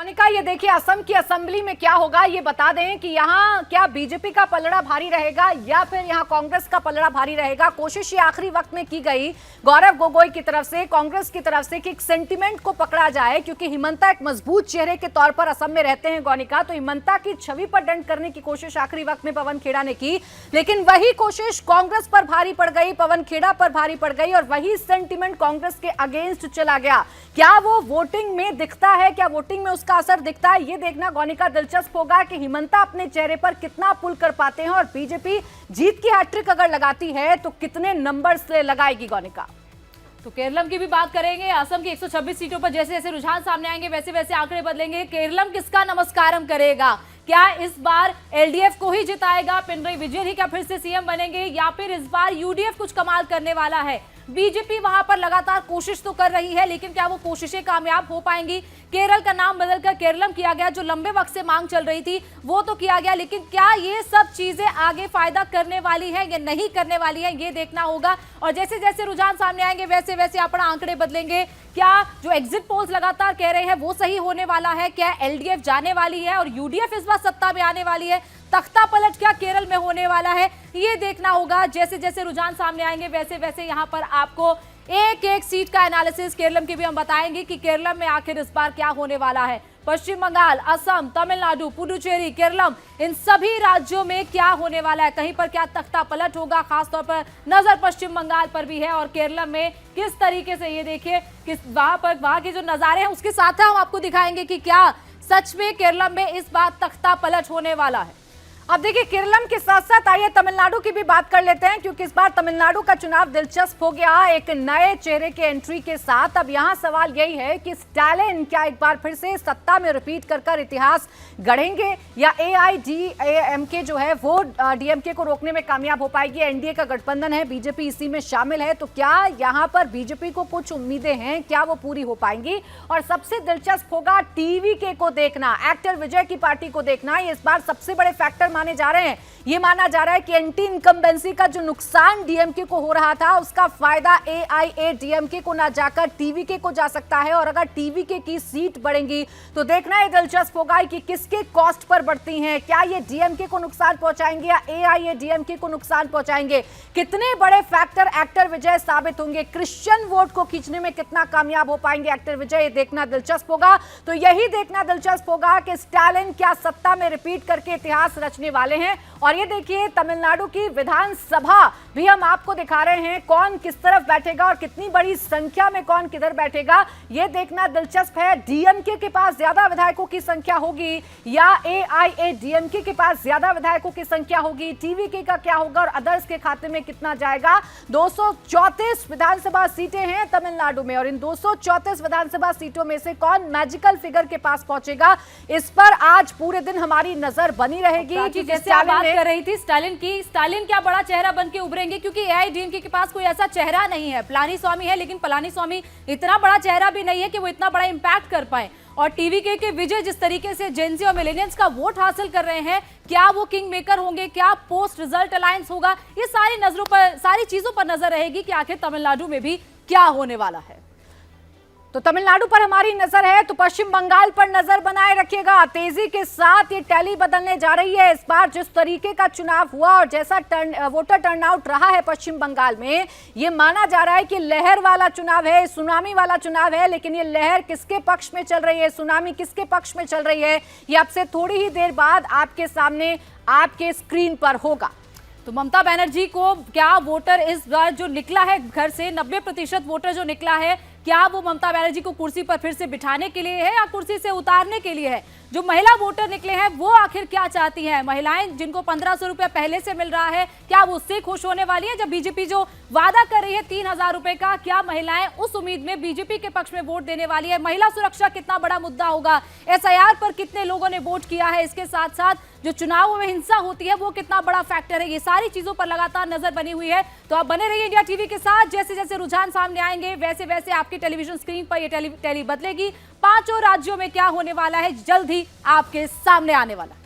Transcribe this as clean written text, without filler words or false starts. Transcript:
मोनिका, ये देखिए असम की असेंबली में क्या होगा ये बता दें कि यहाँ क्या बीजेपी का पलड़ा भारी रहेगा या फिर यहाँ कांग्रेस का पलड़ा भारी रहेगा। कोशिश ये आखिरी वक्त में की गई गौरव गोगोई की तरफ से, कांग्रेस की तरफ से कि एक सेंटिमेंट को पकड़ा जाए, क्योंकि हिमंता एक मजबूत चेहरे के तौर पर असम में रहते हैं गोनिका, तो हिमंता की छवि पर डंड करने की कोशिश आखिरी वक्त में पवन खेड़ा ने की, लेकिन वही कोशिश कांग्रेस पर भारी पड़ गई, पवन खेड़ा पर भारी पड़ गई और वही सेंटिमेंट कांग्रेस के अगेंस्ट चला गया। क्या वो वोटिंग में दिखता है, क्या वोटिंग में उसका असर दिखता है, ये देखना गोनिका दिलचस्प होगा कि हिमंता अपने चेहरे पर कितना पुल कर पाते हैं और बीजेपी जीत की हैट्रिक अगर लगाती है तो कितने नंबर से लगाएगी गोनिका। तो केरलम की भी बात करेंगे। असम की 126 सीटों पर जैसे जैसे रुझान सामने आएंगे वैसे वैसे आंकड़े बदलेंगे। केरलम किसका नमस्कारम करेगा? क्या इस बार एलडीएफ को ही जिताएगा, पिनरई विजयन ही क्या फिर से सीएम बनेंगे, या फिर इस बार यूडीएफ कुछ कमाल करने वाला है? बीजेपी वहां पर लगातार कोशिश तो कर रही है, लेकिन क्या वो कोशिशें कामयाब हो पाएंगी? केरल का नाम बदलकर केरलम किया गया, जो लंबे वक्त से मांग चल रही थी वो तो किया गया, लेकिन क्या ये सब चीजें आगे फायदा करने वाली है या नहीं करने वाली है, ये देखना होगा। और जैसे जैसे रुझान सामने आएंगे वैसे वैसे अपना आंकड़े बदलेंगे। क्या जो एग्जिट पोल्स लगातार कह रहे हैं वो सही होने वाला है? क्या एलडीएफ जाने वाली है और यूडीएफ इस बार सत्ता में आने वाली है? तख्ता पलट क्या केरल में होने वाला है, ये देखना होगा। जैसे जैसे रुझान सामने आएंगे वैसे वैसे यहाँ पर आपको एक एक सीट का एनालिसिस केरलम की भी हम बताएंगे कि केरलम में आखिर इस बार क्या होने वाला है। पश्चिम बंगाल, असम, तमिलनाडु, पुडुचेरी, केरलम, इन सभी राज्यों में क्या होने वाला है, कहीं पर क्या तख्ता पलट होगा? खासतौर पर नजर पश्चिम बंगाल पर भी है और केरलम में किस तरीके से, ये देखिए किस वहां के जो नजारे हैं उसके साथ हम आपको दिखाएंगे कि क्या सच में केरलम में इस बार तख्ता पलट होने वाला है। अब देखिए केरलम के साथ साथ आइए तमिलनाडु की भी बात कर लेते हैं, क्योंकि इस बार तमिलनाडु का चुनाव दिलचस्प हो गया एक नए चेहरे के एंट्री के साथ। अब यहां सवाल यही है कि स्टालिन क्या एक बार फिर से सत्ता में रिपीट कर इतिहास गढ़ेंगे या एआईडीएमके जो है वो डीएमके को रोकने में कामयाब हो पाएगी? एनडीए का गठबंधन है, बीजेपी इसी में शामिल है, तो क्या यहां पर बीजेपी को कुछ उम्मीदें हैं, क्या वो पूरी हो पाएंगी? और सबसे दिलचस्प होगा टीवीके को देखना, एक्टर विजय की पार्टी को देखना। ये इस बार सबसे बड़े फैक्टर माने जा रहे हैं। ये माना जा रहा है कि एंटी इनकम्बेंसी का जो नुकसान डीएमके को हो रहा था उसका फायदा एआईएडीएमके को ना जाकर टीवीके को जा सकता है, और अगर टीवीके की सीट बढ़ेंगी तो देखना ये दिलचस्प होगा कि किसके कॉस्ट पर बढ़ती हैं। क्या ये डीएमके को नुकसान पहुंचाएंगे या एआईएडीएमके को नुकसान पहुंचाएंगे? कितने बड़े फैक्टर एक्टर विजय साबित होंगे? क्रिश्चियन वोट को खींचने में कितना कामयाब हो पाएंगे एक्टर विजय, ये देखना दिलचस्प होगा। तो यही देखना दिलचस्प होगा कि स्टालिन क्या सत्ता में रिपीट करके इतिहास रचने वाले हैं। और ये देखिए तमिलनाडु की विधानसभा भी हम आपको दिखा रहे हैं, कौन किस तरफ बैठेगा और कितनी बड़ी संख्या में कौन किधर बैठेगा, ये देखना दिलचस्प है। डीएमके के पास ज्यादा विधायकों की संख्या होगी या एआईएडीएमके के पास ज्यादा विधायकों की संख्या होगी? टीवीके का क्या होगा और अदर्स के खाते में कितना जाएगा? 234 विधानसभा सीटें हैं तमिलनाडु में, और इन 234 विधानसभा सीटों में से कौन मैजिकल फिगर के पास पहुंचेगा, इस पर आज पूरे दिन हमारी नजर बनी रहेगी। जैसे आप बात कर रही थी स्टालिन की, स्टालिन क्या बड़ा चेहरा बन के उभरेंगे? क्योंकि एआईडीएमके के पास कोई ऐसा चेहरा नहीं है। पलानीस्वामी है, लेकिन पलानीस्वामी इतना बड़ा चेहरा भी नहीं है कि वो इतना बड़ा इंपैक्ट कर पाए। और टीवीके के विजय जिस तरीके से जेंजी और मिलेनियंस का वोट हासिल कर रहे हैं, क्या वो किंग मेकर होंगे? क्या पोस्ट रिजल्ट अलायंस होगा? ये सारी नजरों पर, सारी चीजों पर नजर रहेगी कि आखिर तमिलनाडु में भी क्या होने वाला है। तो तमिलनाडु पर हमारी नजर है, तो पश्चिम बंगाल पर नजर बनाए रखिएगा। तेजी के साथ ये टैली बदलने जा रही है। इस बार जिस तरीके का चुनाव हुआ और जैसा वोटर टर्नआउट रहा है पश्चिम बंगाल में, ये माना जा रहा है कि लहर वाला चुनाव है, सुनामी वाला चुनाव है। लेकिन ये लहर किसके पक्ष में चल रही है, सुनामी किसके पक्ष में चल रही है, ये अब से थोड़ी ही देर बाद आपके सामने आपके स्क्रीन पर होगा। तो ममता बनर्जी को क्या वोटर इस बार जो निकला है घर से, 90% वोटर जो निकला है, क्या वो ममता बनर्जी को कुर्सी पर फिर से बिठाने के लिए है या कुर्सी से उतारने के लिए है? जो महिला वोटर निकले हैं वो आखिर क्या चाहती हैं? महिलाएं जिनको 1500 रुपया पहले से मिल रहा है, क्या वो उससे खुश होने वाली है? जब बीजेपी जो वादा कर रही है 3000 रुपए का, क्या महिलाएं उस उम्मीद में बीजेपी के पक्ष में वोट देने वाली है? महिला सुरक्षा कितना बड़ा मुद्दा होगा? एसआईआर पर कितने लोगों ने वोट किया है? इसके साथ साथ जो चुनाव में हिंसा होती है वो कितना बड़ा फैक्टर है? ये सारी चीजों पर लगातार नजर बनी हुई है। तो आप बने रहिए इंडिया टीवी के साथ। जैसे जैसे रुझान सामने आएंगे वैसे वैसे आपकी टेलीविजन स्क्रीन पर ये टैली बदलेगी। 5 राज्यों में क्या होने वाला है जल्द ही आपके सामने आने वाला है।